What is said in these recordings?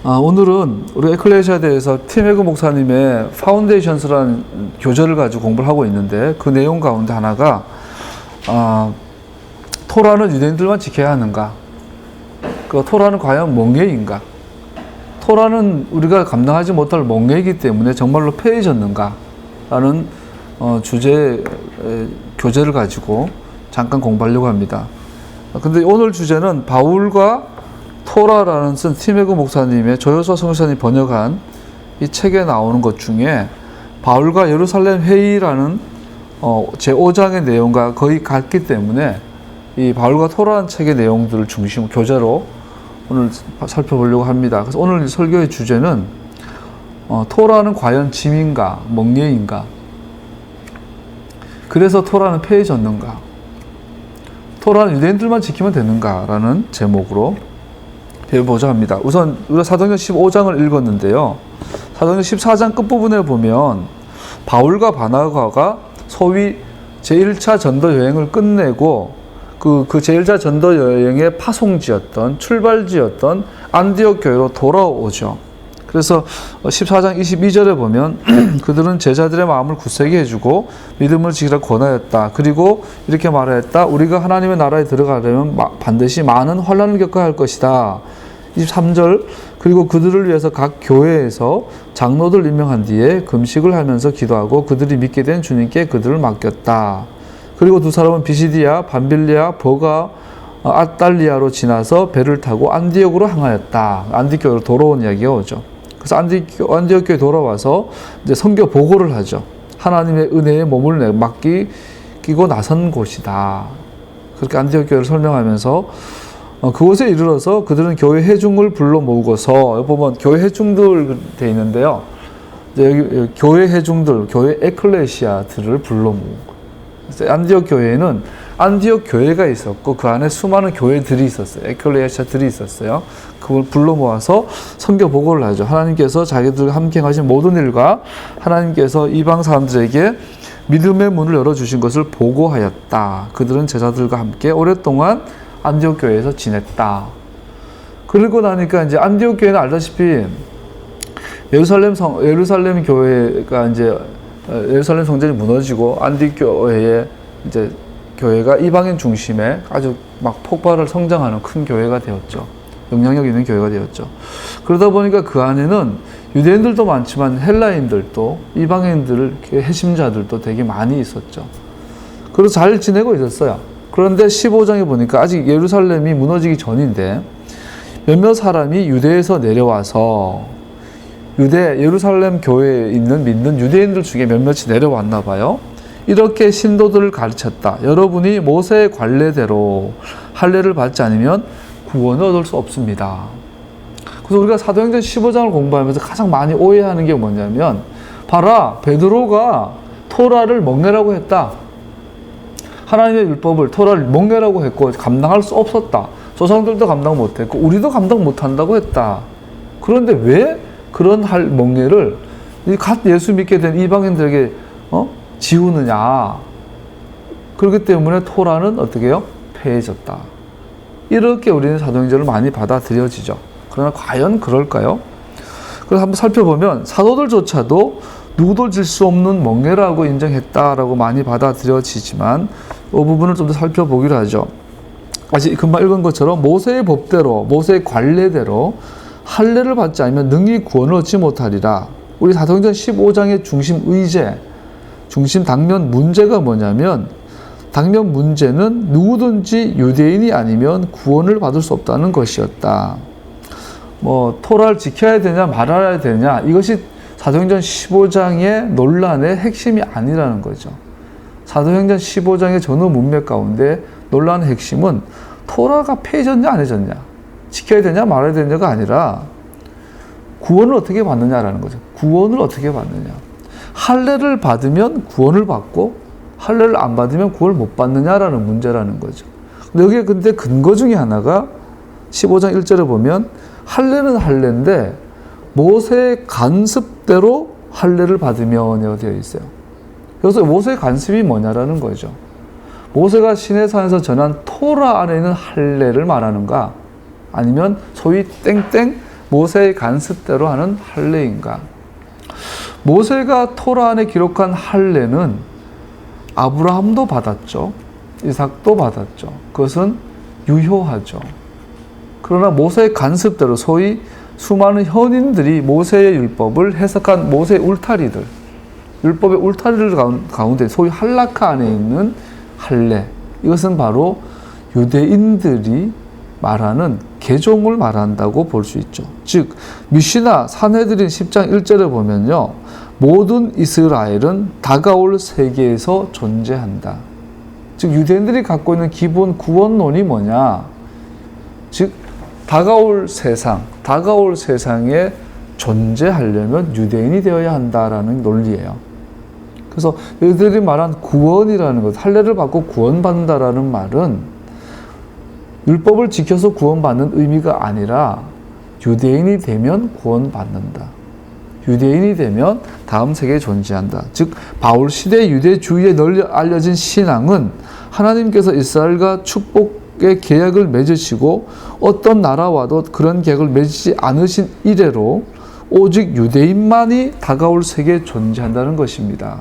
오늘은 우리 에클레시아에 대해서 팀 해그 목사님의 파운데이션스라는 교재를 가지고 공부를 하고 있는데, 그 내용 가운데 하나가 토라는 유대인들만 지켜야 하는가? 그 토라는 과연 멍에인가? 토라는 우리가 감당하지 못할 멍에이기 때문에 정말로 폐해졌는가? 라는 주제의 교재를 가지고 잠깐 공부하려고 합니다. 근데 오늘 주제는 바울과 토라라는 쓴 팀 해그 목사님의 조효서 선교사님이 번역한 이 책에 나오는 것 중에 바울과 예루살렘 회의라는 제5장의 내용과 거의 같기 때문에 이 바울과 토라는 책의 내용들을 중심 교재로 오늘 살펴보려고 합니다. 그래서 오늘 설교의 주제는 토라는 과연 짐인가 멍에인가? 그래서 토라는 폐해졌는가? 토라는 유대인들만 지키면 되는가라는 제목으로 배워보자 합니다. 우선 우리가 사도행전 15장을 읽었는데요. 사도행전 14장 끝부분에 보면 바울과 바나바가 소위 제1차 전도 여행을 끝내고 그 제1차 전도 여행의 파송지였던 출발지였던 안디옥 교회로 돌아오죠. 그래서 14장 22절에 보면 그들은 제자들의 마음을 굳세게 해주고 믿음을 지키라 권하였다. 그리고 이렇게 말하였다. 우리가 하나님의 나라에 들어가려면 반드시 많은 환난을 겪어야 할 것이다. 23절 그리고 그들을 위해서 각 교회에서 장로들 임명한 뒤에 금식을 하면서 기도하고 그들이 믿게 된 주님께 그들을 맡겼다. 그리고 두 사람은 비시디아, 밤빌리아, 버가, 아달리아로 지나서 배를 타고 안디옥으로 향하였다. 안디옥 교회로 돌아온 이야기가 오죠. 그래서 안디옥 교회에 돌아와서 이제 선교 보고를 하죠. 하나님의 은혜에 몸을 맡기고 나선 곳이다. 그렇게 안디옥 교회를 설명하면서 그곳에 이르러서 그들은 교회 회중을 불러 모으고서, 여기 보면 교회 회중들 돼 있는데요. 여기 교회 회중들, 교회 에클레시아들을 불러 모으고. 안디옥 교회에는 안디옥 교회가 있었고 그 안에 수많은 교회들이 있었어요. 에클레시아들이 있었어요. 그걸 불러 모아서 선교 보고를 하죠. 하나님께서 자기들과 함께 하신 모든 일과 하나님께서 이방 사람들에게 믿음의 문을 열어주신 것을 보고하였다. 그들은 제자들과 함께 오랫동안 안디옥 교회에서 지냈다. 그러고 나니까 이제 안디옥 교회는 알다시피 예루살렘 교회가 이제 예루살렘 성전이 무너지고 안디옥 교회에 이제 교회가 이방인 중심의 아주 막 폭발을 성장하는 큰 교회가 되었죠. 영향력 있는 교회가 되었죠. 그러다 보니까 그 안에는 유대인들도 많지만 헬라인들도 이방인들, 해심자들도 되게 많이 있었죠. 그래서 잘 지내고 있었어요. 그런데 15장에 보니까 아직 예루살렘이 무너지기 전인데 몇몇 사람이 유대에서 내려와서 예루살렘 교회에 있는 믿는 유대인들 중에 몇몇이 내려왔나 봐요. 이렇게 신도들을 가르쳤다. 여러분이 모세의 관례대로 할례를 받지 않으면 구원을 얻을 수 없습니다. 그래서 우리가 사도행전 15장을 공부하면서 가장 많이 오해하는 게 뭐냐면, 봐라, 베드로가 토라를 멍에라고 했다. 하나님의 율법을, 토라를 멍에라고 했고 감당할 수 없었다. 조상들도 감당 못했고 우리도 감당 못한다고 했다. 그런데 왜 그런 멍에를 갓 예수 믿게 된 이방인들에게 지우느냐. 그렇기 때문에 토라는 어떻게 해요? 폐해졌다. 이렇게 우리는 사도행전을 많이 받아들여지죠. 그러나 과연 그럴까요? 그래서 한번 살펴보면 사도들조차도 누구도 질 수 없는 멍에라고 인정했다라고 많이 받아들여지지만 이 부분을 좀 더 살펴보기로 하죠. 아직 금방 읽은 것처럼 모세의 법대로, 모세의 관례대로 할례를 받지 않으면 능히 구원을 얻지 못하리라. 우리 사도행전 15장의 중심 의제, 중심 당면 문제가 뭐냐면, 당면 문제는 누구든지 유대인이 아니면 구원을 받을 수 없다는 것이었다. 토라를 지켜야 되냐 말아야 되냐, 이것이 사도행전 15장의 논란의 핵심이 아니라는 거죠. 사도행전 15장의 전후 문맥 가운데 논란의 핵심은 토라가 폐해졌냐 안 해졌냐, 지켜야 되냐 말아야 되냐가 아니라 구원을 어떻게 받느냐라는 거죠. 구원을 어떻게 받느냐. 할례를 받으면 구원을 받고 할례를 안 받으면 구원을 못 받느냐라는 문제라는 거죠. 여기에 근데 근거 중에 하나가 15장 1절에 보면 할례는 할례인데 모세의 간습대로 할례를 받으면이라고 되어 있어요. 그래서 모세의 간습이 뭐냐라는 거죠. 모세가 시내산에서 전한 토라 안에 있는 할례를 말하는가, 아니면 소위 땡땡 모세의 간습대로 하는 할례인가? 모세가 토라 안에 기록한 할례는 아브라함도 받았죠. 이삭도 받았죠. 그것은 유효하죠. 그러나 모세의 간습대로 소위 수많은 현인들이 모세의 율법을 해석한 모세의 울타리들, 율법의 울타리들 가운데 소위 할라카 안에 있는 할례, 이것은 바로 유대인들이 말하는 개종을 말한다고 볼 수 있죠. 즉 미시나 산헤드린 10장 1절에 보면요, 모든 이스라엘은 다가올 세계에서 존재한다. 즉 유대인들이 갖고 있는 기본 구원론이 뭐냐? 즉 다가올 세상에 존재하려면 유대인이 되어야 한다라는 논리예요. 그래서 이들이 말한 구원이라는 것, 할례를 받고 구원받는다라는 말은 율법을 지켜서 구원받는 의미가 아니라 유대인이 되면 구원받는다. 유대인이 되면 다음 세계에 존재한다. 즉 바울 시대 유대주의에 널리 알려진 신앙은 하나님께서 이스라엘과 축복의 계약을 맺으시고 어떤 나라와도 그런 계약을 맺지 않으신 이래로 오직 유대인만이 다가올 세계에 존재한다는 것입니다.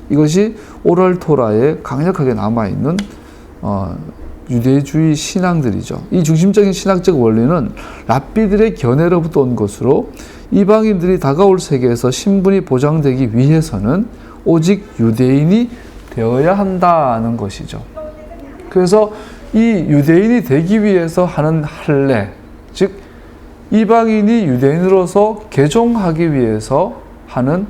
이것이 오랄 토라에 강력하게 남아있는 유대주의 신앙들이죠. 이 중심적인 신학적 원리는 랍비들의 견해로부터 온 것으로 이방인들이 다가올 세계에서 신분이 보장되기 위해서는 오직 유대인이 되어야 한다는 것이죠. 그래서 이 유대인이 되기 위해서 하는 할례, 즉 이방인이 유대인으로서 개종하기 위해서 하는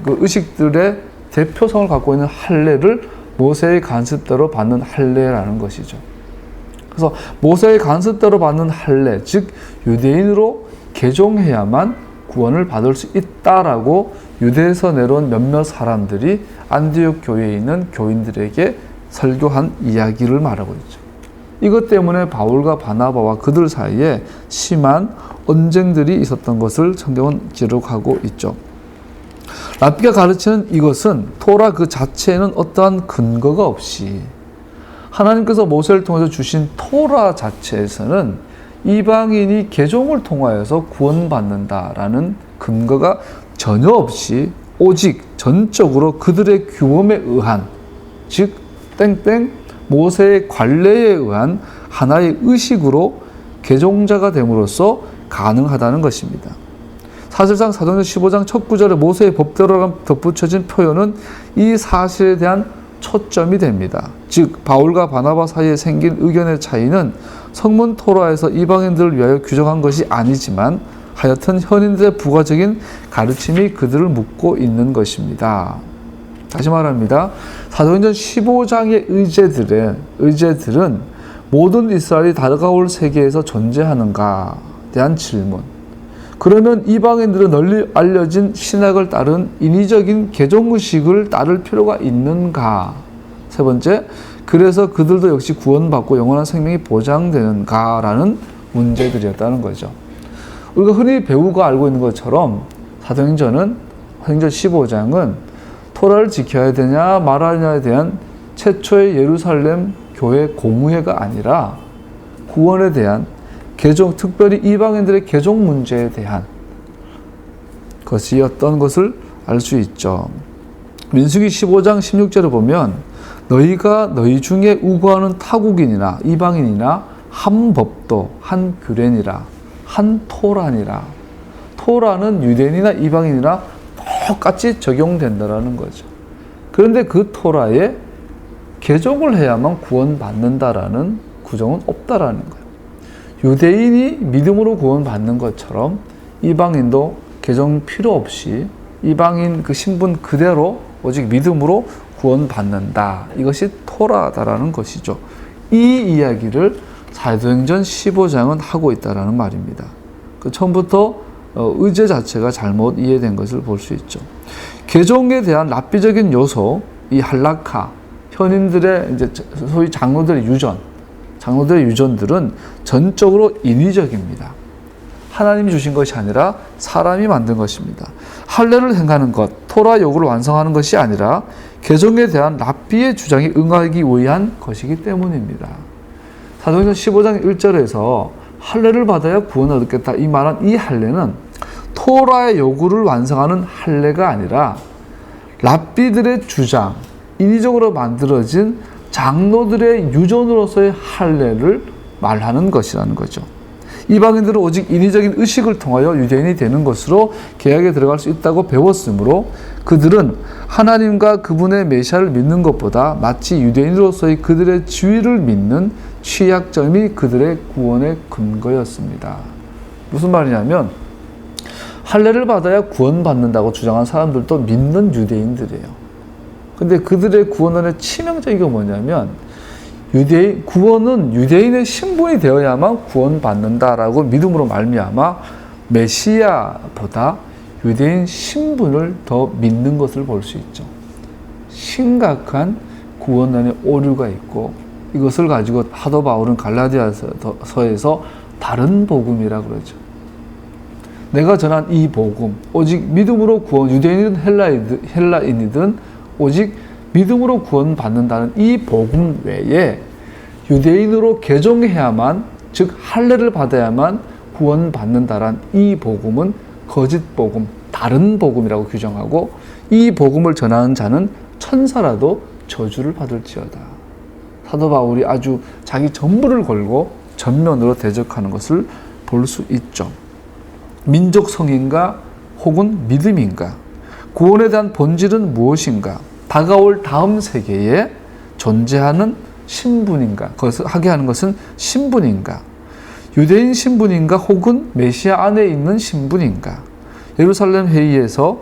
의식들의 대표성을 갖고 있는 할례를 모세의 간습대로 받는 할례라는 것이죠. 그래서 모세의 간습대로 받는 할례, 즉 유대인으로 개종해야만 구원을 받을 수 있다라고 유대에서 내려온 몇몇 사람들이 안디옥 교회에 있는 교인들에게 설교한 이야기를 말하고 있죠. 이것 때문에 바울과 바나바와 그들 사이에 심한 언쟁들이 있었던 것을 성경은 기록하고 있죠. 랍비가 가르치는 이것은 토라 그 자체에는 어떠한 근거가 없이 하나님께서 모세를 통해서 주신 토라 자체에서는 이방인이 개종을 통하여서 구원받는다라는 근거가 전혀 없이 오직 전적으로 그들의 규범에 의한, 즉 땡땡 모세의 관례에 의한 하나의 의식으로 개종자가 됨으로써 가능하다는 것입니다. 사실상 사도행전 15장 첫 구절에 모세의 법대로 덧붙여진 표현은 이 사실에 대한 초점이 됩니다. 즉 바울과 바나바 사이에 생긴 의견의 차이는 성문 토라에서 이방인들을 위하여 규정한 것이 아니지만 하여튼 현인들의 부가적인 가르침이 그들을 묶고 있는 것입니다. 다시 말합니다. 사도행전 15장의 의제들은 모든 이스라엘이 다가올 세계에서 존재하는가 대한 질문. 그러면 이방인들은 널리 알려진 신학을 따른 인위적인 개종의식을 따를 필요가 있는가? 세 번째, 그래서 그들도 역시 구원받고 영원한 생명이 보장되는가라는 문제들이었다는 거죠. 우리가 흔히 배우고 알고 있는 것처럼 사도행전 15장은 토라를 지켜야 되냐 말아야냐에 대한 최초의 예루살렘 교회 공의회가 아니라 구원에 대한 개종, 특별히 이방인들의 개종 문제에 대한 것이었던 것을 알 수 있죠. 민수기 15장 16절을 보면 너희가 너희 중에 우고하는 타국인이나 이방인이나 한 법도 한 규례니라 한 토라니라. 토라는 유대인이나 이방인이나 똑같이 적용된다라는 거죠. 그런데 그 토라에 개종을 해야만 구원받는다라는 구정은 없다라는 거예요. 유대인이 믿음으로 구원받는 것처럼 이방인도 개종 필요 없이 이방인 그 신분 그대로 오직 믿음으로 구원받는다. 이것이 토라다라는 것이죠. 이 이야기를 사도행전 15장은 하고 있다라는 말입니다. 그 처음부터 의제 자체가 잘못 이해된 것을 볼 수 있죠. 개종에 대한 랍비적인 요소, 이 할라카, 현인들의 이제 소위 장로들의 유전들은 전적으로 인위적입니다. 하나님이 주신 것이 아니라 사람이 만든 것입니다. 할례를 행하는 것, 토라 요구를 완성하는 것이 아니라 개종에 대한 랍비의 주장에 응하기 위한 것이기 때문입니다. 사도행전 15장 1절에서 할례를 받아야 구원을 얻겠다. 이 말은 이 할례는 토라의 요구를 완성하는 할례가 아니라 랍비들의 주장, 인위적으로 만들어진 장로들의 유전으로서의 할례를 말하는 것이라는 거죠. 이방인들은 오직 인위적인 의식을 통하여 유대인이 되는 것으로 계약에 들어갈 수 있다고 배웠으므로 그들은 하나님과 그분의 메시아를 믿는 것보다 마치 유대인으로서의 그들의 지위를 믿는 취약점이 그들의 구원의 근거였습니다. 무슨 말이냐면 할례를 받아야 구원받는다고 주장한 사람들도 믿는 유대인들이에요. 근데 그들의 구원의 치명적인 게 뭐냐면 구원은 유대인의 신분이 되어야만 구원받는다라고 믿음으로 말미암아 메시아보다 유대인 신분을 더 믿는 것을 볼 수 있죠. 심각한 구원론의 오류가 있고 이것을 가지고 사도 바울은 갈라디아서에서 다른 복음이라 그러죠. 내가 전한 이 복음, 오직 믿음으로 구원, 유대인이든 헬라인이든 오직 믿음으로 구원받는다는 이 복음 외에 유대인으로 개종해야만, 즉 할례를 받아야만 구원받는다란 이 복음은 거짓 복음, 다른 복음이라고 규정하고 이 복음을 전하는 자는 천사라도 저주를 받을지어다. 사도 바울이 아주 자기 전부를 걸고 전면으로 대적하는 것을 볼 수 있죠. 민족성인가 혹은 믿음인가? 구원에 대한 본질은 무엇인가? 다가올 다음 세계에 존재하는 신분인가? 그것을 하게 하는 것은 신분인가? 유대인 신분인가 혹은 메시아 안에 있는 신분인가? 예루살렘 회의에서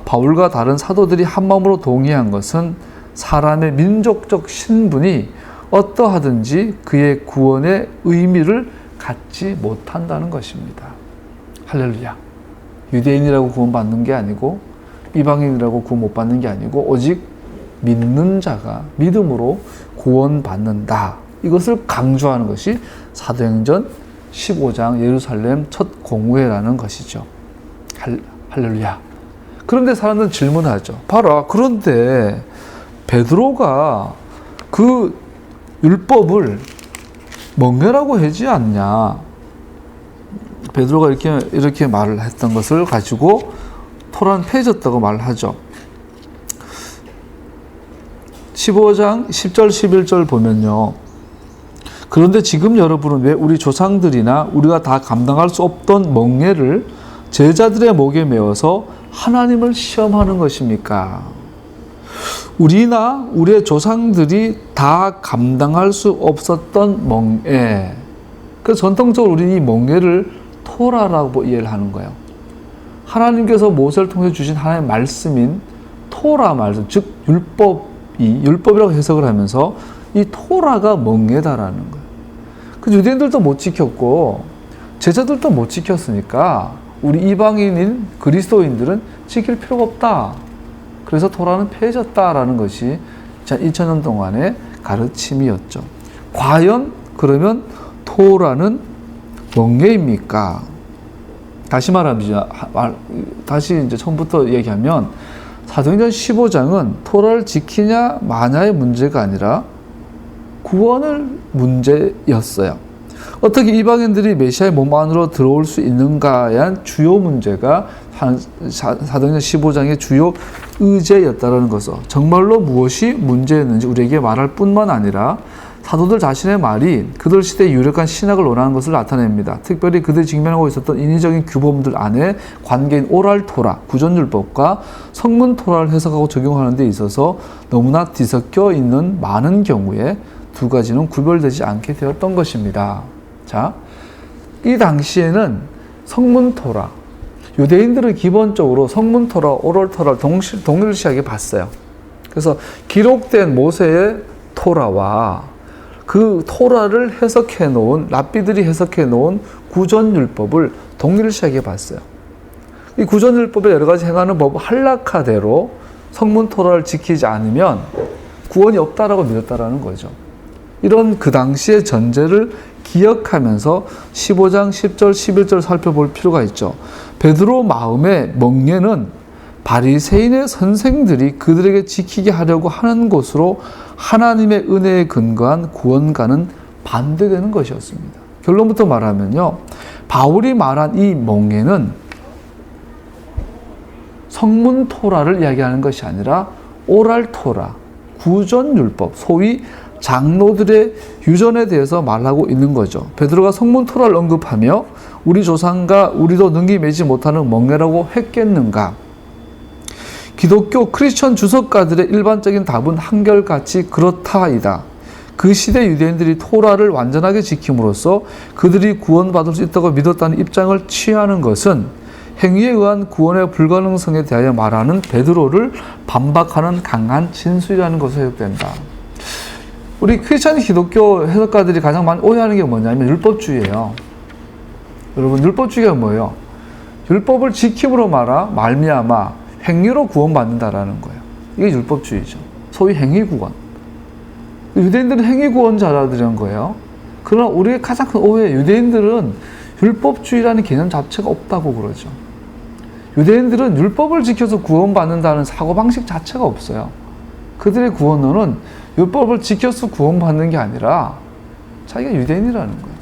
바울과 다른 사도들이 한마음으로 동의한 것은 사람의 민족적 신분이 어떠하든지 그의 구원의 의미를 갖지 못한다는 것입니다. 할렐루야. 유대인이라고 구원받는 게 아니고 이방인이라고 구원 못 받는 게 아니고 오직 믿는 자가 믿음으로 구원받는다. 이것을 강조하는 것이 사도행전 15장 예루살렘 첫 공회라는 것이죠. 할렐루야. 그런데 사람들은 질문하죠. 봐라. 그런데 베드로가 그 율법을 멍해라고 하지 않냐. 베드로가 이렇게 말을 했던 것을 가지고 토라는 폐해졌다고 말하죠. 15장 10절 11절 보면요. 그런데 지금 여러분은 왜 우리 조상들이나 우리가 다 감당할 수 없던 멍에를 제자들의 목에 메어서 하나님을 시험하는 것입니까? 우리나 우리의 조상들이 다 감당할 수 없었던 멍에. 그 전통적으로 우리는 이 멍에를 토라라고 이해를 하는 거예요. 하나님께서 모세를 통해 주신 하나님의 말씀인 토라 말씀, 즉 율법이라고 해석을 하면서 이 토라가 멍에다라는 거예요. 그 유대인들도 못 지켰고 제자들도 못 지켰으니까 우리 이방인인 그리스도인들은 지킬 필요가 없다. 그래서 토라는 폐해졌다라는 것이 2000년 동안의 가르침이었죠. 과연 그러면 토라는 멍에입니까? 다시 다시 이제 처음부터 얘기하면 사도행전 15장은 토라를 지키냐 마냐의 문제가 아니라 구원의 문제였어요. 어떻게 이방인들이 메시아의 몸 안으로 들어올 수 있는가에 대한 주요 문제가 사도행전 15장의 주요 의제였다는 것을, 정말로 무엇이 문제였는지 우리에게 말할 뿐만 아니라 사도들 자신의 말이 그들 시대의 유력한 신학을 논하는 것을 나타냅니다. 특별히 그들이 직면하고 있었던 인위적인 규범들 안에 관계인 오랄 토라, 구전율법과 성문 토라를 해석하고 적용하는 데 있어서 너무나 뒤섞여 있는 많은 경우에 두 가지는 구별되지 않게 되었던 것입니다. 자, 이 당시에는 성문 토라, 유대인들은 기본적으로 성문 토라, 오랄 토라를 동일시하게 봤어요. 그래서 기록된 모세의 토라와 그 토라를 해석해 놓은, 랍비들이 해석해 놓은 구전율법을 동일시하게 봤어요. 이 구전율법에 여러 가지 행하는 법, 할라카대로 성문 토라를 지키지 않으면 구원이 없다라고 믿었다라는 거죠. 이런 그 당시의 전제를 기억하면서 15장 10절 11절 살펴볼 필요가 있죠. 베드로 마음의 멍에는 바리새인의 선생들이 그들에게 지키게 하려고 하는 것으로 하나님의 은혜에 근거한 구원과는 반대되는 것이었습니다. 결론부터 말하면요. 바울이 말한 이 멍에는 성문 토라를 이야기하는 것이 아니라 오랄 토라, 구전율법, 소위 장로들의 유전에 대해서 말하고 있는 거죠. 베드로가 성문 토라를 언급하며 우리 조상과 우리도 능히 매지 못하는 멍에라고 했겠는가? 기독교 크리스천 주석가들의 일반적인 답은 한결같이 그렇다이다. 그 시대 유대인들이 토라를 완전하게 지킴으로써 그들이 구원받을 수 있다고 믿었다는 입장을 취하는 것은 행위에 의한 구원의 불가능성에 대하여 말하는 베드로를 반박하는 강한 진술이라는 것으로 해석된다. 우리 크리스천 기독교 해석가들이 가장 많이 오해하는 게 뭐냐면 율법주의예요. 여러분, 율법주의가 뭐예요? 율법을 지킴으로 말미암아 행위로 구원받는다라는 거예요. 이게 율법주의죠. 소위 행위구원. 유대인들은 행위구원자라는 거예요. 그러나 우리의 가장 큰 오해, 유대인들은 율법주의라는 개념 자체가 없다고 그러죠. 유대인들은 율법을 지켜서 구원받는다는 사고방식 자체가 없어요. 그들의 구원론은 율법을 지켜서 구원받는 게 아니라 자기가 유대인이라는 거예요.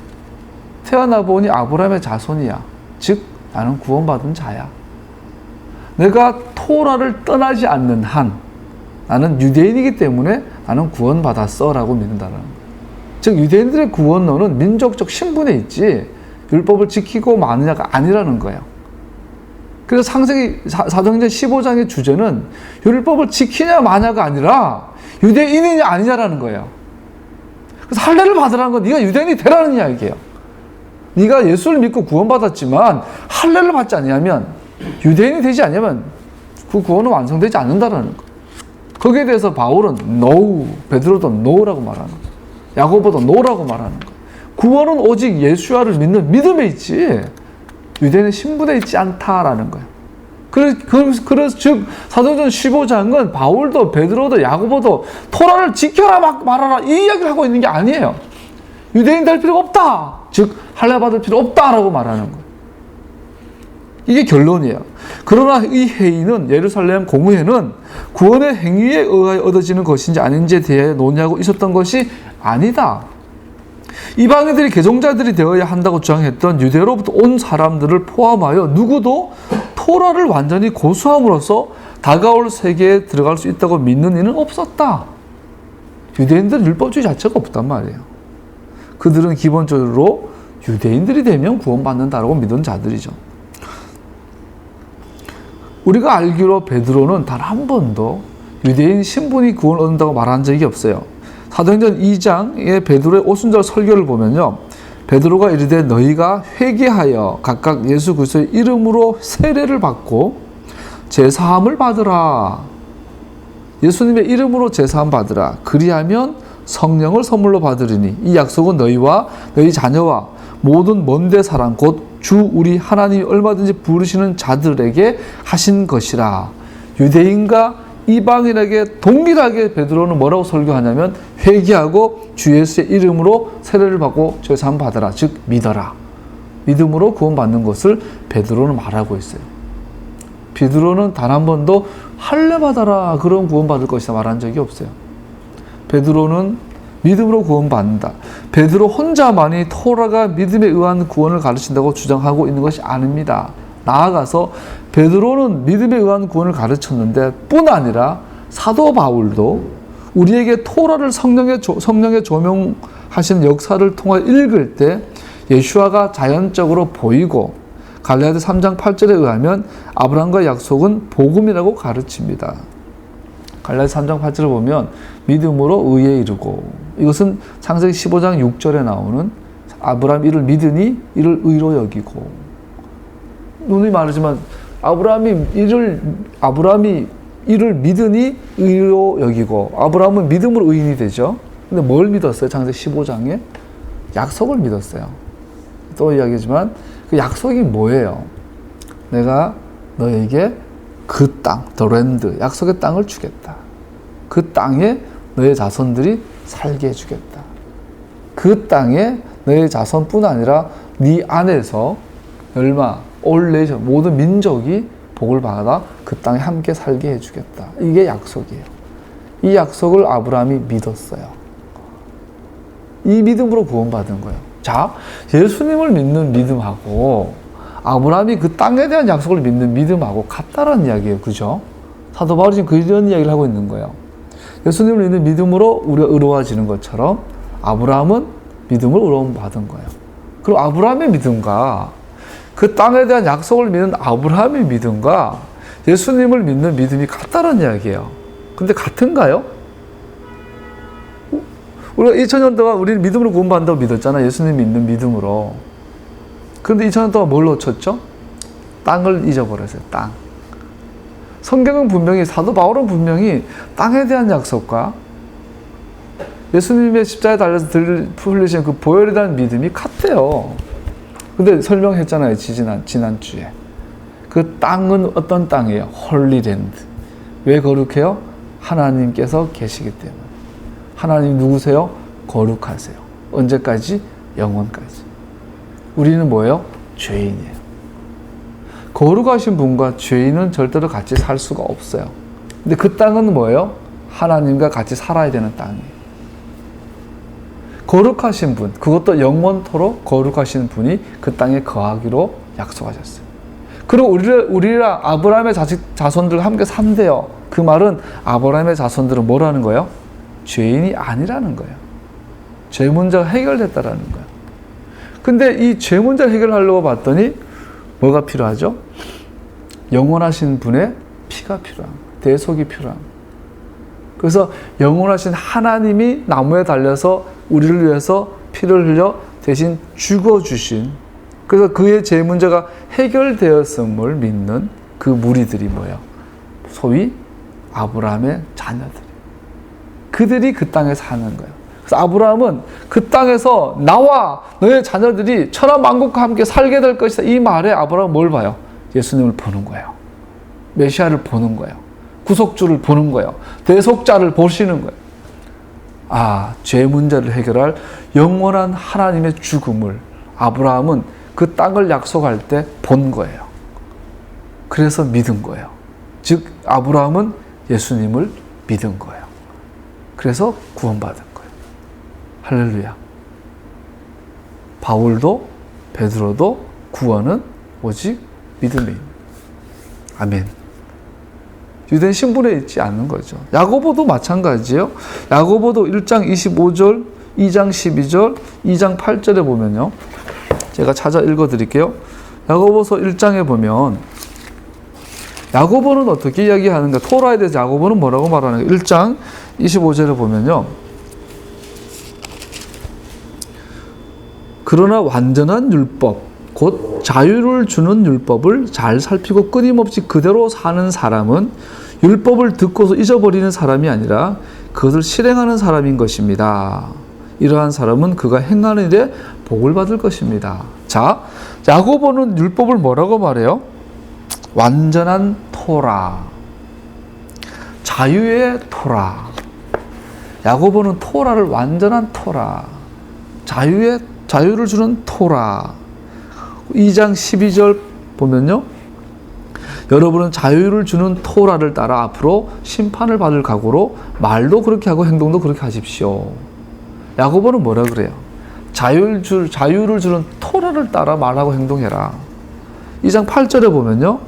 태어나 보니 아브라함의 자손이야. 즉 나는 구원받은 자야. 내가 토라를 떠나지 않는 한 나는 유대인이기 때문에 나는 구원받았어 라고 믿는다는 거예요. 즉 유대인들의 구원론은 민족적 신분에 있지 율법을 지키고 마느냐가 아니라는 거예요. 그래서 창세기 사도행전 15장의 주제는 율법을 지키냐 마냐가 아니라 유대인이냐 아니냐라는 거예요. 그래서 할례를 받으라는 건 네가 유대인이 되라는 이야기예요. 네가 예수를 믿고 구원받았지만 할례를 받지 않으면 유대인이 되지 않으면 그 구원은 완성되지 않는다라는 거예요. 거기에 대해서 바울은 no, 베드로도 no라고 말하는 거예요. 야고보도 no라고 말하는 거예요. 구원은 오직 예수와를 믿는 믿음에 있지 유대인의 신분에 있지 않다라는 거예요. 그래서 즉 사도행전 15장은 바울도 베드로도 야고보도 토라를 지켜라 말아라 이 이야기를 하고 있는 게 아니에요. 유대인 될 필요가 없다. 즉 할례 받을 필요 없다라고 말하는 거예요. 이게 결론이에요. 그러나 이 회의는 예루살렘 공의회는 구원의 행위에 의하여 얻어지는 것인지 아닌지에 대해 논의하고 있었던 것이 아니다. 이방인들이 개종자들이 되어야 한다고 주장했던 유대로부터 온 사람들을 포함하여 누구도 토라를 완전히 고수함으로써 다가올 세계에 들어갈 수 있다고 믿는 이는 없었다. 유대인들은 율법주의 자체가 없단 말이에요. 그들은 기본적으로 유대인들이 되면 구원받는다라고 믿은 자들이죠. 우리가 알기로 베드로는 단 한 번도 유대인 신분이 구원을 얻는다고 말한 적이 없어요. 사도행전 2장의 베드로의 오순절 설교를 보면요. 베드로가 이르되 너희가 회개하여 각각 예수 그리스도의 이름으로 세례를 받고 제사함을 받으라. 예수님의 이름으로 제사함 받으라. 그리하면 성령을 선물로 받으리니 이 약속은 너희와 너희 자녀와 모든 먼데 사람 곧 주 우리 하나님이 얼마든지 부르시는 자들에게 하신 것이라. 유대인과 이방인에게 동일하게 베드로는 뭐라고 설교하냐면 회개하고 주 예수의 이름으로 세례를 받고 제사함 받아라. 즉 믿어라. 믿음으로 구원받는 것을 베드로는 말하고 있어요. 베드로는 단 한 번도 할례 받아라 그런 구원받을 것이다 말한 적이 없어요. 베드로는 믿음으로 구원받는다. 베드로 혼자만이 토라가 믿음에 의한 구원을 가르친다고 주장하고 있는 것이 아닙니다. 나아가서 베드로는 믿음에 의한 구원을 가르쳤는데 뿐 아니라 사도 바울도 우리에게 토라를 성령에 조명하신 역사를 통해 읽을 때 예수아가 자연적으로 보이고 갈라디아 3장 8절에 의하면 아브라함과의 약속은 복음이라고 가르칩니다. 갈라디아 3장 8절을 보면 믿음으로 의에 이르고 이것은 창세기 15장 6절에 나오는 아브라함이 이를 믿으니 이를 의로 여기고 누누이 말하지만 아브라함이 이를 믿으니 의로 여기고 아브라함은 믿음으로 의인이 되죠. 근데 뭘 믿었어요? 창세기 15장에 약속을 믿었어요. 또 이야기지만 그 약속이 뭐예요? 내가 너에게 그 땅, the land, 약속의 땅을 주겠다. 그 땅에 너의 자손들이 살게 해주겠다. 그 땅에 너의 자손뿐 아니라 네 안에서 all nation, 모든 민족이 복을 받아 그 땅에 함께 살게 해주겠다. 이게 약속이에요. 이 약속을 아브라함이 믿었어요. 이 믿음으로 구원받은 거예요. 자, 예수님을 믿는 믿음하고 아브라함이 그 땅에 대한 약속을 믿는 믿음하고 같다라는 이야기예요. 그죠? 사도 바울이 지금 그런 이야기를 하고 있는 거예요. 예수님을 믿는 믿음으로 우리가 의로워지는 것처럼 아브라함은 믿음을 의로움 받은 거예요. 그럼 아브라함의 믿음과 그 땅에 대한 약속을 믿는 아브라함의 믿음과 예수님을 믿는 믿음이 같다는 이야기예요. 근데 같은가요? 우리가 2000년 동안 우리는 믿음으로 구원받는다고 믿었잖아요. 예수님 믿는 믿음으로. 그런데 2000년 동안 뭘 놓쳤죠? 땅을 잊어버렸어요. 땅. 성경은 분명히, 사도 바울은 분명히 땅에 대한 약속과 예수님의 십자가에 달려서 흘리신 그 보혈에 대한 믿음이 같대요. 근데 설명했잖아요. 지난주에. 그 땅은 어떤 땅이에요? 홀리랜드. 왜 거룩해요? 하나님께서 계시기 때문에. 하나님 누구세요? 거룩하세요. 언제까지? 영원까지. 우리는 뭐예요? 죄인이에요. 거룩하신 분과 죄인은 절대로 같이 살 수가 없어요. 근데 그 땅은 뭐예요? 하나님과 같이 살아야 되는 땅이에요. 거룩하신 분, 그것도 영원토록 거룩하신 분이 그 땅에 거하기로 약속하셨어요. 그리고 우리랑 아브라함의 자손들과 함께 산대요. 그 말은 아브라함의 자손들은 뭐라는 거예요? 죄인이 아니라는 거예요. 죄 문제가 해결됐다라는 거예요. 근데 이 죄 문제를 해결하려고 봤더니 뭐가 필요하죠? 영원하신 분의 피가 필요한 거예요. 대속이 필요한 거예요. 그래서 영원하신 하나님이 나무에 달려서 우리를 위해서 피를 흘려 대신 죽어주신, 그래서 그의 죄 문제가 해결되었음을 믿는 그 무리들이 뭐예요? 소위 아브라함의 자녀들. 그들이 그 땅에 사는 거예요. 그래서 아브라함은 그 땅에서 나와 너의 자녀들이 천하만국과 함께 살게 될 것이다. 이 말에 아브라함은 뭘 봐요? 예수님을 보는 거예요. 메시아를 보는 거예요. 구속주를 보는 거예요. 대속자를 보시는 거예요. 아, 죄 문제를 해결할 영원한 하나님의 죽음을 아브라함은 그 땅을 약속할 때 본 거예요. 그래서 믿은 거예요. 즉 아브라함은 예수님을 믿은 거예요. 그래서 구원받은 거예요. 할렐루야. 바울도 베드로도 구원은 오직 믿음에 있는. 아멘. 유대인 신분에 있지 않는 거죠. 야고보도 마찬가지예요. 야고보도 1장 25절, 2장 12절, 2장 8절에 보면요. 제가 찾아 읽어드릴게요. 야고보서 1장에 보면 야고보는 어떻게 이야기하는가? 토라에 대해서 야고보는 뭐라고 말하는가? 1장 25절에 보면요. 그러나 완전한 율법, 곧 자유를 주는 율법을 잘 살피고 끊임없이 그대로 사는 사람은 율법을 듣고서 잊어버리는 사람이 아니라 그것을 실행하는 사람인 것입니다. 이러한 사람은 그가 행하는 일에 복을 받을 것입니다. 자, 야고보는 율법을 뭐라고 말해요? 완전한 토라, 자유의 토라. 야고보는 토라를 완전한 토라, 자유를 주는 토라. 2장 12절 보면요. 여러분은 자유를 주는 토라를 따라 앞으로 심판을 받을 각오로 말도 그렇게 하고 행동도 그렇게 하십시오. 야고보는 뭐라 그래요? 자유를 주는 토라를 따라 말하고 행동해라. 2장 8절에 보면요.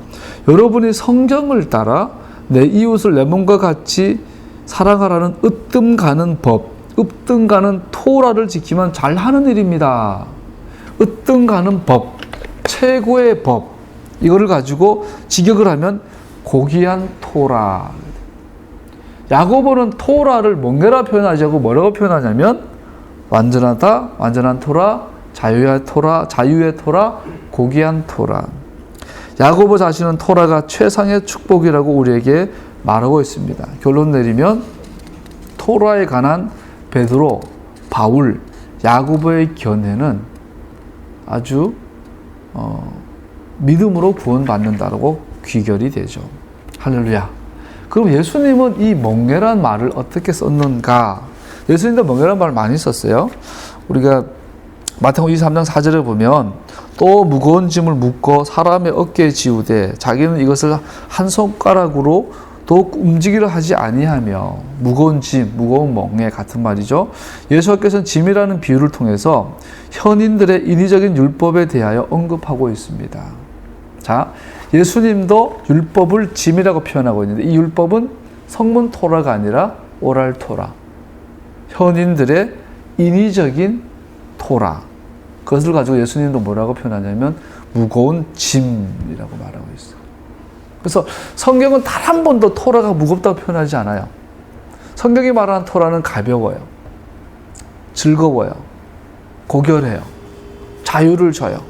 여러분이 성경을 따라 내 이웃을 내 몸과 같이 사랑하라는 으뜸 가는 법, 으뜸 가는 토라를 지키면 잘하는 일입니다. 으뜸 가는 법, 최고의 법, 이거를 가지고 직역을 하면 고귀한 토라. 야고보는 토라를 멍게라 표현하지 않고 뭐라고 표현하냐면 완전하다, 완전한 토라, 자유의 토라, 고귀한 토라. 야고보 자신은 토라가 최상의 축복이라고 우리에게 말하고 있습니다. 결론 내리면 토라에 관한 베드로, 바울, 야고보의 견해는 아주 믿음으로 구원받는다라고 귀결이 되죠. 할렐루야. 그럼 예수님은 이 멍게란 말을 어떻게 썼는가? 예수님도 멍게란 말을 많이 썼어요. 우리가 마태복음 23장 4절에 보면 또 무거운 짐을 묶어 사람의 어깨에 지우되 자기는 이것을 한 손가락으로도 더욱 움직이려 하지 아니하며 무거운 짐, 무거운 멍에 같은 말이죠. 예수께서는 짐이라는 비유를 통해서 현인들의 인위적인 율법에 대하여 언급하고 있습니다. 자, 예수님도 율법을 짐이라고 표현하고 있는데 이 율법은 성문 토라가 아니라 오랄 토라. 현인들의 인위적인 토라. 그것을 가지고 예수님도 뭐라고 표현하냐면 무거운 짐이라고 말하고 있어요. 그래서 성경은 단 한 번도 토라가 무겁다고 표현하지 않아요. 성경이 말하는 토라는 가벼워요. 즐거워요. 고결해요. 자유를 줘요.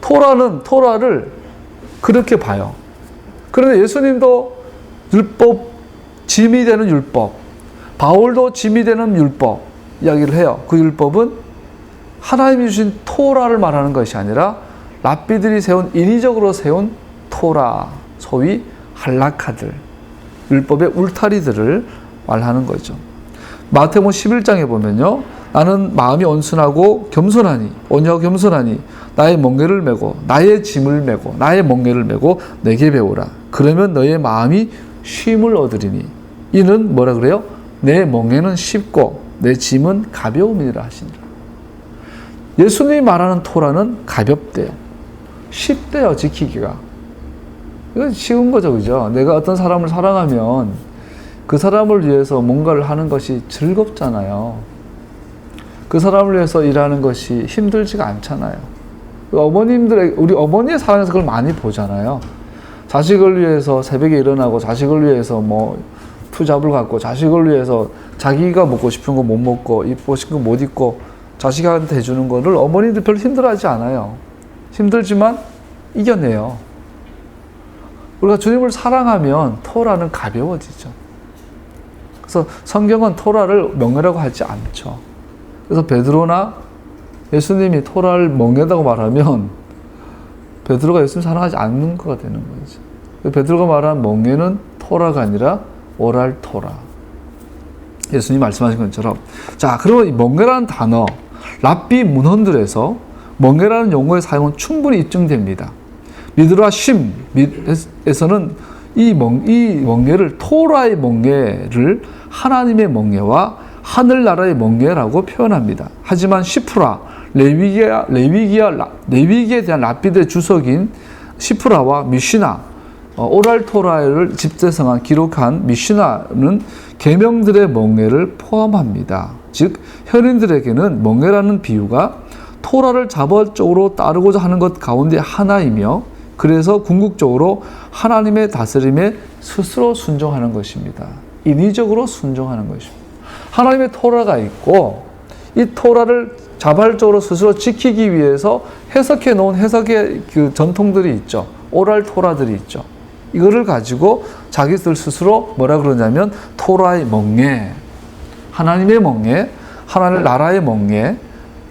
토라를 그렇게 봐요. 그런데 예수님도 율법, 짐이 되는 율법, 바울도 짐이 되는 율법 이야기를 해요. 그 율법은 하나님이 주신 토라를 말하는 것이 아니라 랍비들이 세운 인위적으로 세운 토라, 소위 할라카들, 율법의 울타리들을 말하는 거죠. 마태복음 11장에 보면요, 나는 마음이 온순하고 겸손하니, 온유하고 겸손하니 나의 멍에를 메고 나의 짐을 메고 나의 멍에를 메고 내게 배우라. 그러면 너의 마음이 쉼을 얻으리니 이는 뭐라 그래요? 내 멍에는 쉽고 내 짐은 가벼움이라 하시니라. 예수님이 말하는 토라는 가볍대요. 쉽대요, 지키기가. 이건 쉬운 거죠, 그죠? 내가 어떤 사람을 사랑하면 그 사람을 위해서 뭔가를 하는 것이 즐겁잖아요. 그 사람을 위해서 일하는 것이 힘들지가 않잖아요. 우리 어머니의 사랑에서 그걸 많이 보잖아요. 자식을 위해서 새벽에 일어나고, 자식을 위해서 투잡을 갖고, 자식을 위해서 자기가 먹고 싶은 거 못 먹고, 입고 싶은 거 못 입고, 자식한테 해주는 거를 어머니들 별로 힘들어하지 않아요. 힘들지만 이겨내요. 우리가 주님을 사랑하면 토라는 가벼워지죠. 그래서 성경은 토라를 멍에라고 하지 않죠. 그래서 베드로나 예수님이 토라를 멍에다고 말하면 베드로가 예수님 사랑하지 않는 거가 되는 거죠. 베드로가 말한 멍에는 토라가 아니라 오랄 토라. 예수님 말씀하신 것처럼. 자, 그러면 이 멍에라는 단어, 랍비 문헌들에서 멍에라는 용어의 사용은 충분히 입증됩니다. 미드라 쉼에서는 이 멍에를, 토라의 멍에를 하나님의 멍에와 하늘나라의 멍에라고 표현합니다. 하지만 시프라, 레위기에 대한 랍비들의 주석인 시프라와 미시나, 오랄 토라를 집대성한 기록한 미시나는 계명들의 멍에를 포함합니다. 즉 현인들에게는 멍에라는 비유가 토라를 자발적으로 따르고자 하는 것 가운데 하나이며, 그래서 궁극적으로 하나님의 다스림에 스스로 순종하는 것입니다. 인위적으로 순종하는 것입니다. 하나님의 토라가 있고 이 토라를 자발적으로 스스로 지키기 위해서 해석해 놓은 해석의 그 전통들이 있죠. 오랄 토라들이 있죠. 이거를 가지고 자기들 스스로 뭐라 그러냐면 토라의 멍에, 하나님의 멍에, 하나님 나라의 멍에,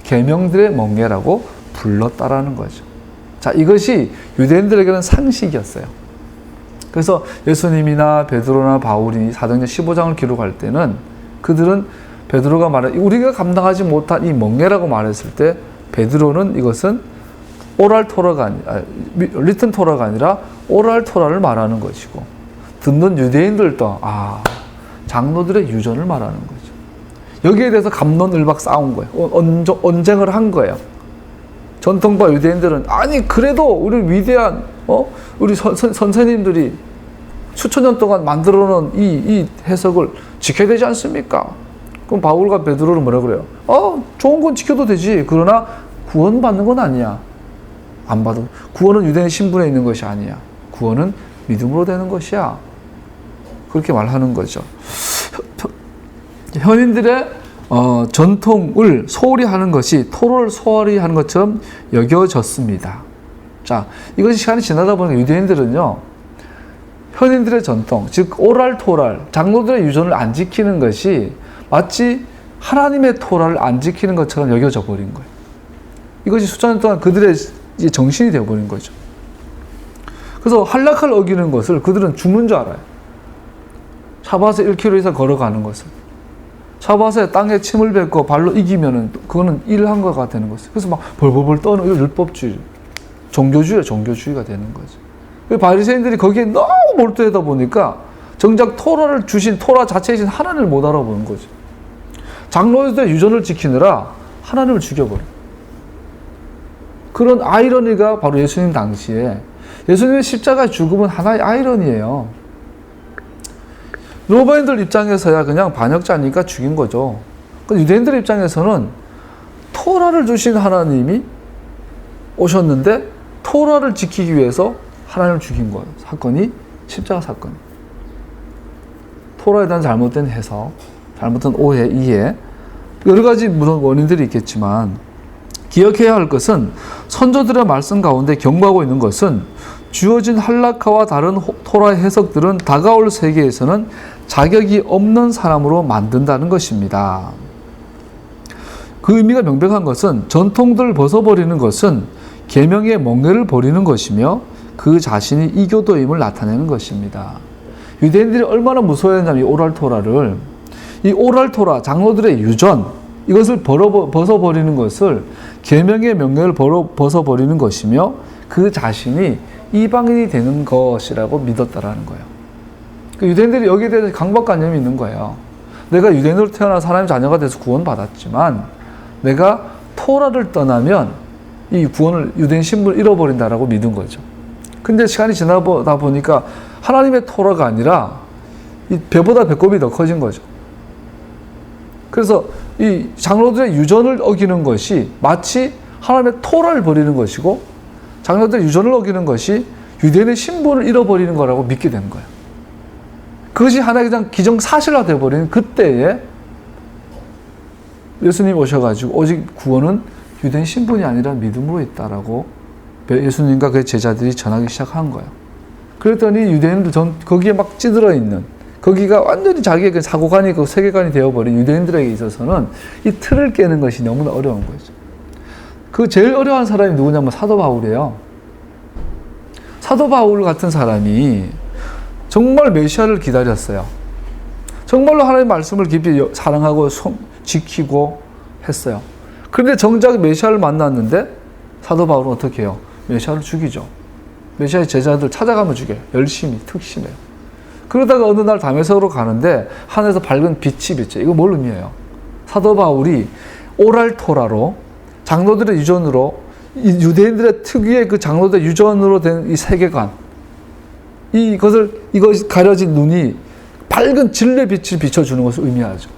계명들의 멍에라고 불렀다라는 거죠. 자, 이것이 유대인들에게는 상식이었어요. 그래서 예수님이나 베드로나 바울이 사도행전 15장을 기록할 때는 그들은 베드로가 우리가 감당하지 못한 이 멍에라고 말했을 때 베드로는 이것은 오랄 토라가 아니라, 리튼 토라가 아니라 오랄 토라를 말하는 것이고, 듣는 유대인들도 장로들의 유전을 말하는 거죠. 여기에 대해서 갑론을박 싸운 거예요. 언쟁을 한 거예요. 전통파 유대인들은 그래도 우리 위대한 우리 선생님들이 수천 년 동안 만들어 놓은 이 해석을 지켜야 되지 않습니까? 그럼 바울과 베드로는 뭐라 그래요? 좋은 건 지켜도 되지. 그러나 구원받는 건 아니야. 안 받은. 구원은 유대인 신분에 있는 것이 아니야. 구원은 믿음으로 되는 것이야. 그렇게 말하는 거죠. 현인들의 전통을 소홀히 하는 것이 토를 소홀히 하는 것처럼 여겨졌습니다. 자, 이것이 시간이 지나다 보니까 유대인들은요, 현인들의 전통, 즉 오랄 토랄, 장로들의 유전을 안 지키는 것이 마치 하나님의 토라를 안 지키는 것처럼 여겨져 버린 거예요. 이것이 수천 년 동안 그들의 정신이 되어버린 거죠. 그래서 할라카를 어기는 것을 그들은 죽는 줄 알아요. 샤밧에 1km 이상 걸어가는 것을. 샤밧에 땅에 침을 뱉고 발로 이기면은 그거는 일한 거가 되는 거죠. 그래서 막 벌벌벌 떠는 율법주의, 종교주의가 되는 거죠. 바리새인들이 거기에 너무 몰두하다 보니까 정작 토라를 주신 토라 자체이신 하나님을 못 알아보는 거죠. 장로들의 유전을 지키느라 하나님을 죽여버려. 그런 아이러니가 바로 예수님 당시에 예수님의 십자가 죽음은 하나의 아이러니예요. 로마인들 입장에서야 그냥 반역자니까 죽인 거죠. 유대인들 입장에서는 토라를 주신 하나님이 오셨는데 토라를 지키기 위해서 하나님을 죽인 거예요. 사건이 십자가 사건. 토라에 대한 잘못된 해석, 잘못된 오해, 이해, 여러 가지 물론 원인들이 있겠지만 기억해야 할 것은 선조들의 말씀 가운데 경고하고 있는 것은 주어진 할라카와 다른 토라의 해석들은 다가올 세계에서는 자격이 없는 사람으로 만든다는 것입니다. 그 의미가 명백한 것은 전통들을 벗어버리는 것은 계명의 멍에를 버리는 것이며 그 자신이 이교도임을 나타내는 것입니다. 유대인들이 얼마나 무서워했냐면 이 오랄 토라를, 이 오랄 토라, 장로들의 유전, 이것을 벗어버리는 것을 계명의 명예를 벗어버리는 것이며 그 자신이 이방인이 되는 것이라고 믿었다라는 거예요. 유대인들이 여기에 대해서 강박관념이 있는 거예요. 내가 유대인으로 태어난 사람의 자녀가 돼서 구원받았지만 내가 토라를 떠나면 이 구원을, 유대인 신분을 잃어버린다라고 믿은 거죠. 근데 시간이 지나다 보니까 하나님의 토라가 아니라 이 배보다 배꼽이 더 커진 거죠. 그래서 이 장로들의 유전을 어기는 것이 마치 하나님의 토라를 버리는 것이고 장로들의 유전을 어기는 것이 유대인의 신분을 잃어버리는 거라고 믿게 되는 거예요. 그것이 하나의 그냥 기정사실화 되어버리는 그때에 예수님이 오셔가지고 오직 구원은 유대인 신분이 아니라 믿음으로 있다라고 예수님과 그의 제자들이 전하기 시작한 거예요. 그랬더니 유대인들 거기에 막 찌들어 있는, 거기가 완전히 자기의 그 사고관이, 그 세계관이 되어버린 유대인들에게 있어서는 이 틀을 깨는 것이 너무나 어려운 거죠. 그 제일 어려운 사람이 누구냐면 사도 바울이에요. 사도 바울 같은 사람이 정말 메시아를 기다렸어요. 정말로 하나님의 말씀을 깊이 사랑하고 지키고 했어요. 그런데 정작 메시아를 만났는데 사도 바울은 어떻게 해요? 메시아를 죽이죠. 메시아의 제자들 찾아가면 죽여요. 열심히, 특심해요. 그러다가 어느 날 다메섹으로 가는데 하늘에서 밝은 빛이 비쳐요. 이거 뭘 의미해요? 사도 바울이 오랄 토라로 장로들의 유전으로 유대인들의 특유의 그 장로들의 유전으로 된 이 세계관, 이것이 가려진 눈이 밝은 진리의 빛을 비춰주는 것을 의미하죠.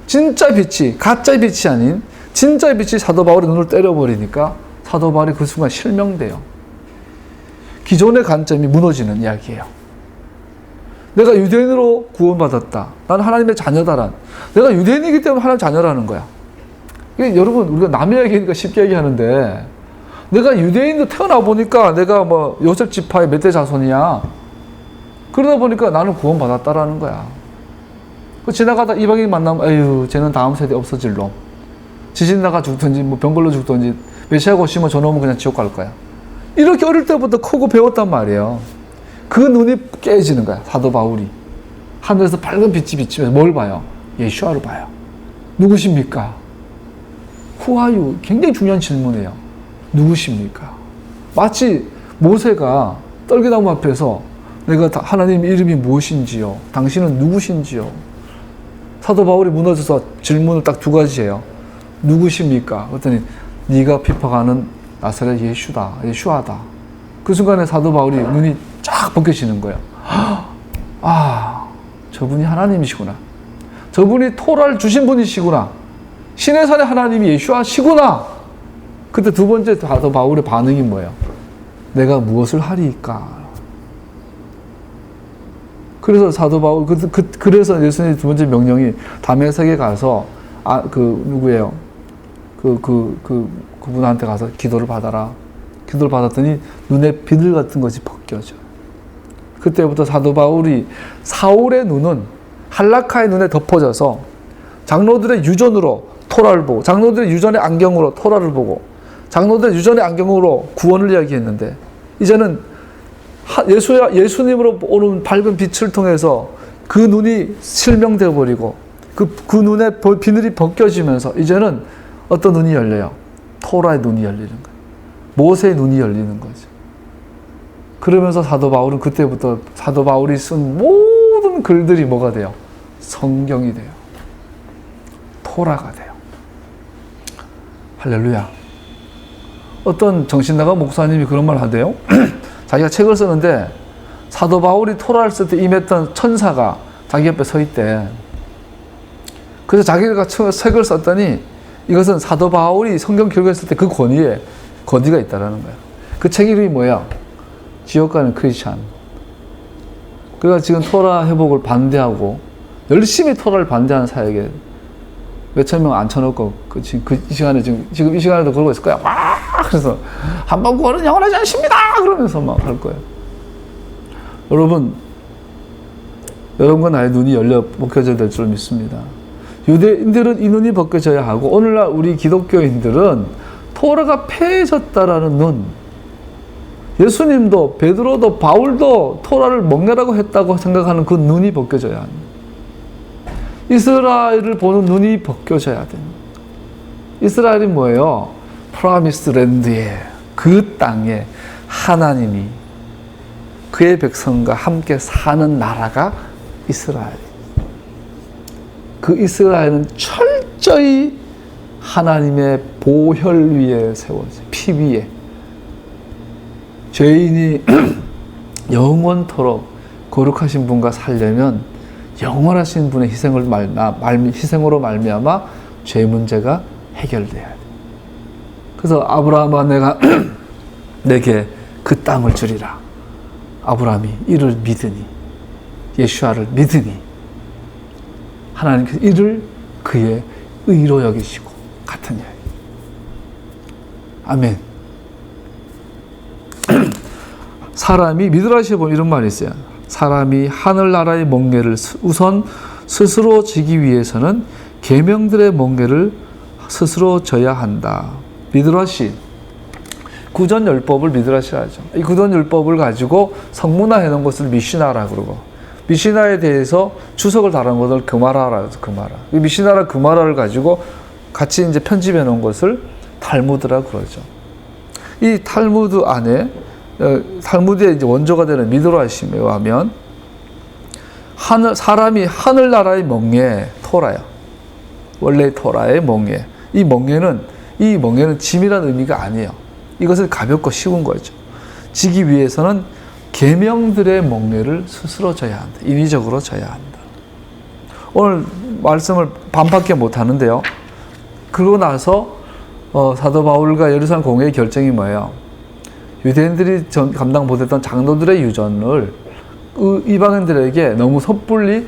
진짜 빛이, 가짜의 빛이 아닌 진짜의 빛이 사도 바울의 눈을 때려버리니까 사도 바울이 그 순간 실명돼요. 기존의 관점이 무너지는 이야기예요. 내가 유대인으로 구원받았다. 나는 하나님의 자녀다란. 내가 유대인이기 때문에 하나님의 자녀라는 거야. 이게 여러분, 우리가 남의 얘기니까 쉽게 얘기하는데 내가 유대인으로 태어나 보니까 내가 뭐 요셉 지파의 몇 대 자손이야. 그러다 보니까 나는 구원받았다라는 거야. 지나가다 이방인 만나면 에휴, 쟤는 다음 세대 없어질 놈. 지진 나가 죽든지 뭐 병걸로 죽든지 메시아가 오시면 저놈은 그냥 지옥 갈 거야. 이렇게 어릴 때부터 크고 배웠단 말이에요. 그 눈이 깨지는 거야. 사도 바울이 하늘에서 밝은 빛이 비치면서 뭘 봐요? 예수아를 봐요. 누구십니까? Who are you? 굉장히 중요한 질문이에요. 누구십니까? 마치 모세가 떨기나무 앞에서 내가 하나님 이름이 무엇인지요? 당신은 누구신지요? 사도 바울이 무너져서 질문을 딱 두 가지예요. 누구십니까? 그랬더니 네가 핍박하는 나사렛 예수아다. 그 순간에 사도 바울이 눈이 쫙 벗겨지는 거예요. 아, 저분이 하나님이시구나. 저분이 토라를 주신 분이시구나. 신의 산의 하나님이 예수아시구나. 그때 두 번째 사도 바울의 반응이 뭐예요? 내가 무엇을 하리이까? 그래서 사도 바울, 그래서 예수님의 두 번째 명령이 다메섹에 가서, 누구예요? 그분한테 가서 기도를 받아라. 기도를 받았더니 눈에 비늘 같은 것이 벗겨져. 그때부터 사도 바울이 사울의 눈은 할라카의 눈에 덮어져서 장로들의 유전으로 토라를 보고, 장로들의 유전의 안경으로 토라를 보고, 장로들의 유전의 안경으로 구원을 이야기했는데, 이제는 예수님으로 오는 밝은 빛을 통해서 그 눈이 실명되어 버리고 그 눈에 비늘이 벗겨지면서 이제는 어떤 눈이 열려요? 토라의 눈이 열리는 거예요. 모세의 눈이 열리는 거죠. 그러면서 사도 바울은 그때부터 사도 바울이 쓴 모든 글들이 뭐가 돼요? 성경이 돼요. 토라가 돼요. 할렐루야. 어떤 정신나간 목사님이 그런 말 하대요. 자기가 책을 쓰는데 사도 바울이 토라를 쓸 때 임했던 천사가 자기 옆에 서 있대. 그래서 자기가 책을 썼더니 이것은 사도 바울이 성경 기록했을 때 그 권위가 있다라는 거야. 그 책 이름이 뭐야? 지옥 가는 크리스찬. 그래서 지금 토라 회복을 반대하고 열심히 토라를 반대하는 사역에 몇천 명 앉혀놓고 이 시간에 도 그러고 있을 거야. 막 그래서 한번 구원은 영원하지 않습니다. 그러면서 막 할 거예요. 여러분과 나의 눈이 열려 벗겨져야 될 줄 믿습니다. 유대인들은 이 눈이 벗겨져야 하고 오늘날 우리 기독교인들은 토라가 폐해졌다라는 눈. 예수님도 베드로도 바울도 토라를 멍해라고 했다고 생각하는 그 눈이 벗겨져야 합니다. 이스라엘을 보는 눈이 벗겨져야 됩니다. 이스라엘이 뭐예요? 프라미스 랜드에 그 땅에 하나님이 그의 백성과 함께 사는 나라가 이스라엘. 그 이스라엘은 철저히 하나님의 보혈 위에 세워져 피 위에 죄인이 영원토록 거룩하신 분과 살려면 영원하신 분의 희생으로 말미암아 죄 문제가 해결돼야 돼. 그래서 아브라함아 내가 내게 그 땅을 주리라. 아브라함이 이를 믿으니 예수아를 믿으니 하나님께서 이를 그의 의로 여기시고 같으냐. 아멘. 사람이 미드라시에 보면 이런 말이 있어요. 사람이 하늘나라의 멍에를 우선 스스로 지기 위해서는 계명들의 멍에를 스스로 져야 한다. 미드라시 구전율법을 미드라시라 하죠. 이 구전율법을 가지고 성문화해 놓은 것을 미시나라 그러고 미시나에 대해서 주석을 달은 것을 그마라라 해서 그마라. 이 미시나라 그마라를 가지고 같이 이제 편집해 놓은 것을 탈무드라 그러죠. 이 탈무드 안에 탈무드의 이제 원조가 되는 미드라시에 의하면 사람이 하늘나라의 멍에 토라요. 원래 토라의 멍에. 이 멍에는 짐이라는 의미가 아니에요. 이것은 가볍고 쉬운 거죠. 지기 위해서는 계명들의 멍에를 스스로 져야 한다. 인위적으로 져야 한다. 오늘 말씀을 반밖에 못 하는데요. 그러고 나서 사도 바울과 예루살렘 공회의 결정이 뭐예요? 유대인들이 감당 못했던 장로들의 유전을 이방인들에게 너무 섣불리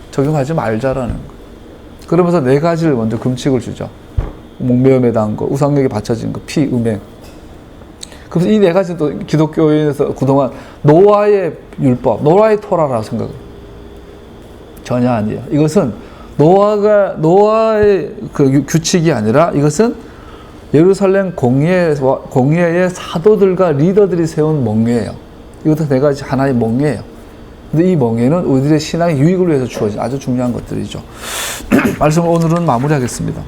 적용하지 말자라는 거예요. 그러면서 4가지를 먼저 금칙을 주죠. 목매음에 대한 거, 우상에게 바쳐진 거, 피, 음행. 그래서 이 4가지도 기독교에서 그동안 노아의 율법, 노아의 토라라고 생각해요. 전혀 아니에요. 이것은 노아의 그 규칙이 아니라 이것은 예루살렘 공회의 사도들과 리더들이 세운 멍에예요. 이것도 4가지 하나의 멍에예요. 근데 이 멍에는 우리들의 신앙의 유익을 위해서 주어진 아주 중요한 것들이죠. 말씀을 오늘은 마무리하겠습니다.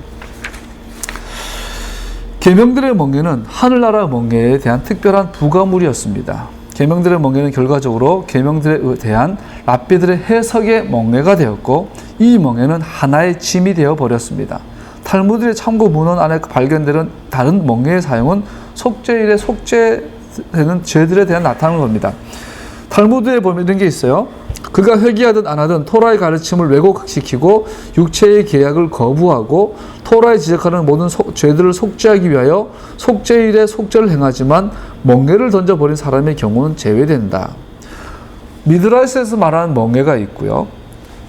계명들의 멍에는 하늘나라 멍에에 대한 특별한 부가물이었습니다. 계명들의 멍에는 결과적으로 계명들에 대한 랍비들의 해석의 멍에가 되었고 이 멍에는 하나의 짐이 되어 버렸습니다. 탈무드의 참고 문헌 안에 발견되는 다른 멍에의 사용은 속죄일에 속죄되는 죄들에 대한 나타나는 겁니다. 탈무드에 보면 이런 게 있어요. 그가 회개하든 안 하든 토라의 가르침을 왜곡시키고 육체의 계약을 거부하고 토라에 지적하는 모든 죄들을 속죄하기 위하여 속죄일에 속죄를 행하지만 멍에를 던져버린 사람의 경우는 제외된다. 미드라시에서 말하는 멍에가 있고요.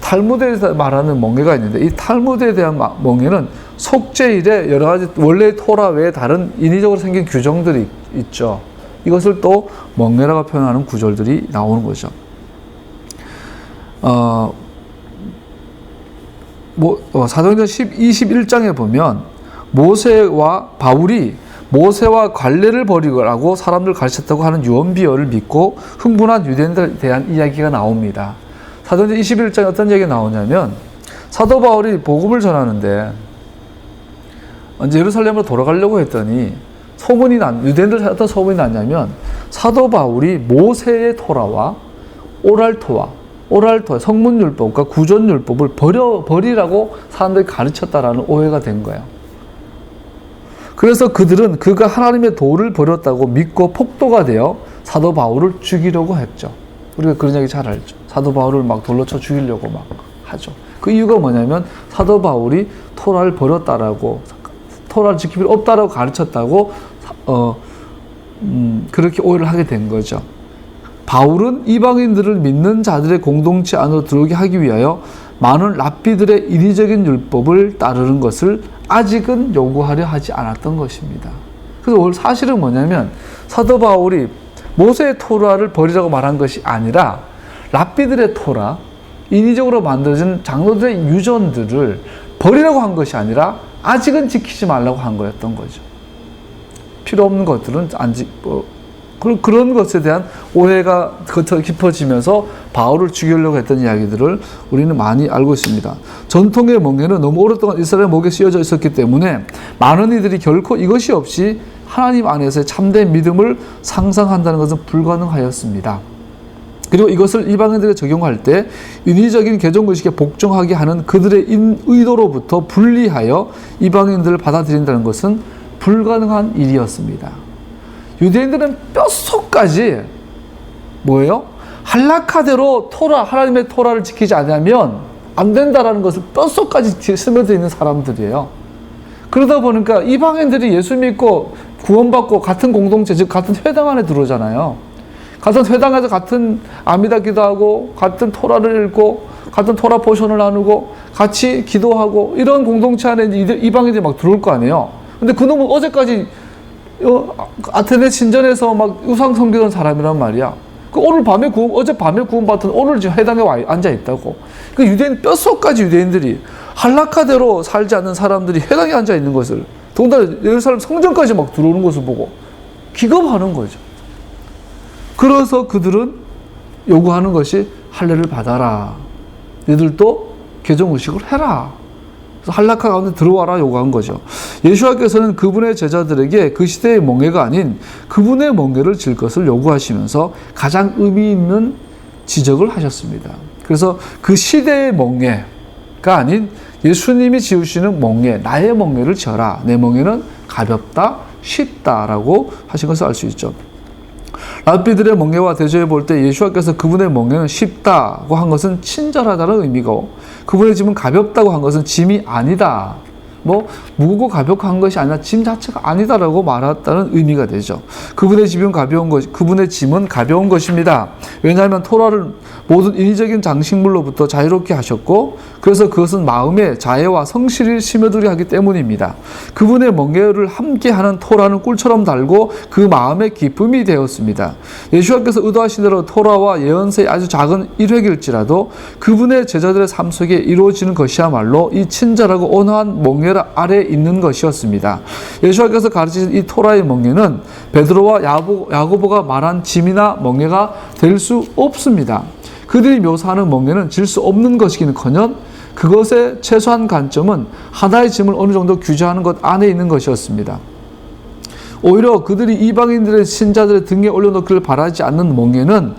탈무드에서 말하는 멍에가 있는데 이 탈무드에 대한 멍에는 속죄일에 여러 가지 원래 토라 외에 다른 인위적으로 생긴 규정들이 있죠. 이것을 또 멍에라고 표현하는 구절들이 나오는 거죠. 사도행전 21장에 보면 모세와 바울이 모세와 관례를 버리라고 사람들 가르쳤다고 하는 유언비어를 믿고 흥분한 유대인들에 대한 이야기가 나옵니다. 사도행전 21장에 어떤 얘기가 나오냐면 사도 바울이 복음을 전하는데 이제 예루살렘으로 돌아가려고 했더니 유대인들 어떤 소문이 났냐면 사도 바울이 모세의 토라와 오랄토와 성문율법과 구전율법을 버리라고 사람들이 가르쳤다라는 오해가 된 거예요. 그래서 그들은 그가 하나님의 도를 버렸다고 믿고 폭도가 되어 사도 바울을 죽이려고 했죠. 우리가 그런 얘기 잘 알죠. 사도 바울을 막 돌로 쳐 죽이려고 막 하죠. 그 이유가 뭐냐면 사도 바울이 토라를 버렸다라고, 토라를 지킬 필요 없다라고 가르쳤다고 그렇게 오해를 하게 된 거죠. 바울은 이방인들을 믿는 자들의 공동체 안으로 들어오게 하기 위하여 많은 랍비들의 인위적인 율법을 따르는 것을 아직은 요구하려 하지 않았던 것입니다. 그래서 사실은 뭐냐면 사도 바울이 모세의 토라를 버리라고 말한 것이 아니라 랍비들의 토라, 인위적으로 만들어진 장로들의 유전들을 버리라고 한 것이 아니라 아직은 지키지 말라고 한 거였던 거죠. 필요 없는 것들은 그런 것에 대한 오해가 더 깊어지면서 바울을 죽이려고 했던 이야기들을 우리는 많이 알고 있습니다. 전통의 멍에는 너무 오랫동안 이스라엘 목에 씌워져 있었기 때문에 많은 이들이 결코 이것이 없이 하나님 안에서의 참된 믿음을 상상한다는 것은 불가능하였습니다. 그리고 이것을 이방인들에게 적용할 때 인위적인 개종의식에 복종하게 하는 그들의 의도로부터 분리하여 이방인들을 받아들인다는 것은 불가능한 일이었습니다. 유대인들은 뼛속까지 뭐예요? 할라카대로 하나님의 토라를 지키지 않으면 안 된다라는 것을 뼛속까지 스며들어 있는 사람들이에요. 그러다 보니까 이방인들이 예수 믿고 구원받고 같은 공동체, 즉 같은 회당 안에 들어오잖아요. 같은 회당에서 같은 아미다 기도하고 같은 토라를 읽고 같은 토라 포션을 나누고 같이 기도하고 이런 공동체 안에 이방인들이 막 들어올 거 아니에요. 근데 그놈은 어제까지 아테네 신전에서 막 우상 섬기던 사람이란 말이야. 어제 밤에 구원받던 오늘 지금 회당에 앉아 있다고. 그 유대인 뼛속까지 유대인들이 할라카대로 살지 않는 사람들이 회당에 앉아 있는 것을, 더군다나 예루살렘 성전까지 막 들어오는 것을 보고 기겁하는 거죠. 그래서 그들은 요구하는 것이 할례를 받아라. 너희들도 개종의식을 해라. 할라카 가운데 들어와라 요구한 거죠. 예수와께서는 그분의 제자들에게 그 시대의 멍에가 아닌 그분의 멍에를 질 것을 요구하시면서 가장 의미 있는 지적을 하셨습니다. 그래서 그 시대의 멍에가 아닌 예수님이 지으시는 멍에, 나의 멍에를 져라. 내 멍에는 가볍다, 쉽다라고 하신 것을 알 수 있죠. 랍비들의 멍에와 대조해 볼 때 예수와께서 그분의 멍에는 쉽다고 한 것은 친절하다는 의미고, 그분의 짐은 가볍다고 한 것은 짐이 아니다, 무겁고 가볍고 한 것이 아니라 짐 자체가 아니다라고 말했다는 의미가 되죠. 그분의 짐은 가벼운 것입니다. 왜냐하면 토라를 모든 인위적인 장식물로부터 자유롭게 하셨고, 그래서 그것은 마음의 자애와 성실이 스며들게 하기 때문입니다. 그분의 멍에를 함께하는 토라는 꿀처럼 달고 그 마음의 기쁨이 되었습니다. 예수와께서 의도하신 대로 토라와 예언서의 아주 작은 일획일지라도 그분의 제자들의 삶 속에 이루어지는 것이야말로 이 친절하고 온화한 멍에 아래에 있는 것이었습니다. 예수와께서 가르치신 이 토라의 멍에는 베드로와 야고보가 말한 짐이나 멍에가 될 수 없습니다. 그들이 묘사하는 멍에는 질 수 없는 것이기는커녕 그것의 최소한 관점은 하나의 짐을 어느 정도 규제하는 것 안에 있는 것이었습니다. 오히려 그들이 이방인들의 신자들의 등에 올려놓기를 바라지 않는 멍에는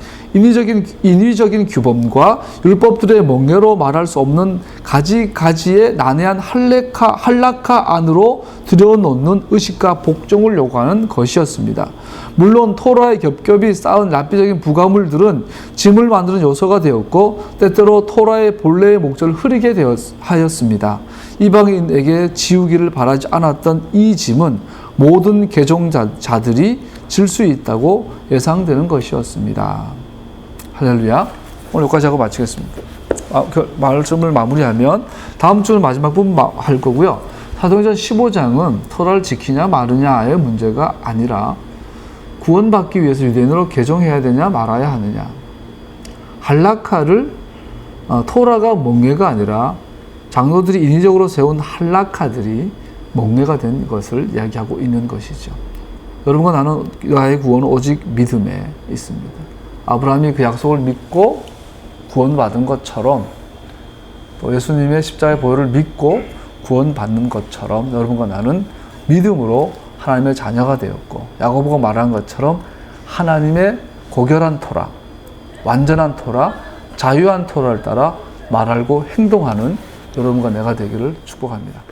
인위적인 규범과 율법들의 멍에로 말할 수 없는 가지가지의 난해한 할라카 안으로 들여놓는 의식과 복종을 요구하는 것이었습니다. 물론 토라의 겹겹이 쌓은 랍비적인 부가물들은 짐을 만드는 요소가 되었고, 때때로 토라의 본래의 목적을 흐리게 하였습니다. 이방인에게 지우기를 바라지 않았던 이 짐은 모든 개종자들이 질 수 있다고 예상되는 것이었습니다. 할렐루야. 오늘 여기까지 하고 마치겠습니다. 말씀을 마무리하면 다음 주는 마지막 부분 할 거고요. 사도행전 15장은 토라를 지키냐 마느냐의 문제가 아니라 구원받기 위해서 유대인으로 개종해야 되냐 말아야 하느냐. 할라카를 토라가 멍에가 아니라 장로들이 인위적으로 세운 할라카들이 멍에가 된 것을 이야기하고 있는 것이죠. 여러분과 나는 나의 구원은 오직 믿음에 있습니다. 아브라함이 그 약속을 믿고 구원받은 것처럼, 또 예수님의 십자가의 보혈을 믿고 구원받는 것처럼 여러분과 나는 믿음으로 하나님의 자녀가 되었고, 야고보가 말한 것처럼 하나님의 고결한 토라, 완전한 토라, 자유한 토라를 따라 말 알고 행동하는 여러분과 내가 되기를 축복합니다.